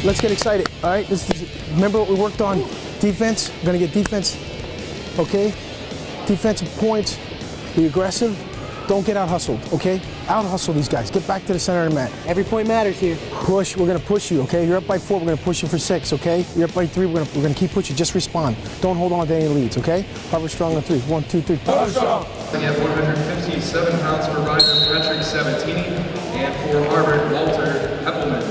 let's get excited. All right, remember what we worked on? Defense. We're gonna get defense. Okay, defensive points. Be aggressive. Don't get out hustled. Okay, out hustle these guys. Get back to the center of the mat. Every point matters here. Push. We're gonna push you. Okay, you're up by 4. We're gonna push you for 6. Okay, you're up by 3. We're gonna keep pushing. Just respond. Don't hold on to any leads. Okay. Harvard strong on 3. 1, 2, 3. Harvard strong. At 157 pounds for rider Patrick Sabatini, and for Harvard Walter Heppelman.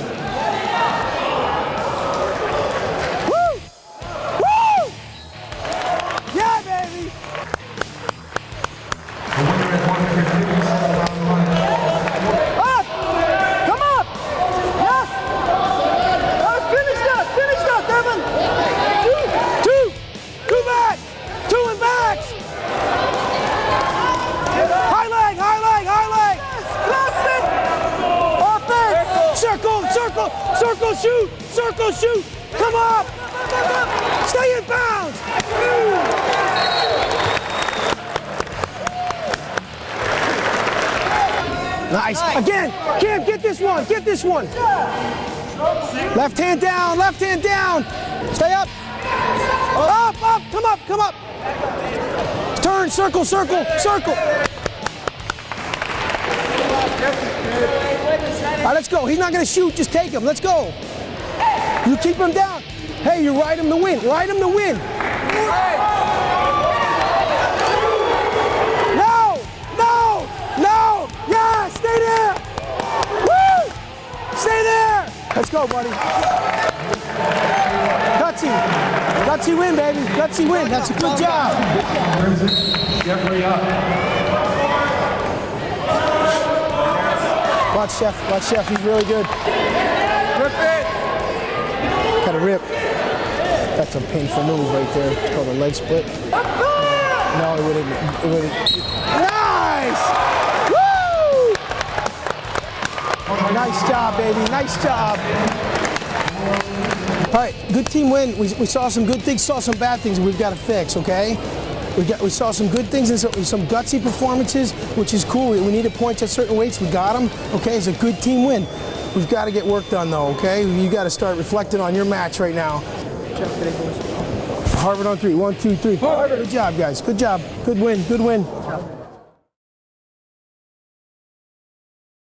Woo! Woo! Yeah, baby. Up! Come up! Yes! Finished up, Devin! Two back! 2 and backs! High leg! Offense! Circle, shoot! Come up! Stay in bounds! Nice. Again, Cam, get this one. Left hand down. Stay up. Up, come up. Turn, circle. All right, let's go. He's not going to shoot. Just take him. Let's go. You keep him down. Hey, you ride him to win. No. Yeah, stay there. Woo! Stay there. Let's go, buddy. Gutsy win, baby. Gutsy win. That's a good job. Watch Chef, he's really good. Rip it! Gotta rip. That's a painful move right there. It's called a leg split. No, it wouldn't. Nice! Woo! Nice job, baby, nice job. All right, good team win. We saw some good things, saw some bad things we've got to fix, okay? We saw some good things and some gutsy performances, which is cool. We needed points at certain weights. We got them. Okay, it's a good team win. We've got to get work done, though. Okay, you got to start reflecting on your match right now. Harvard on 3. 1, 2, 3. Harvard. Good job, guys. Good job. Good win.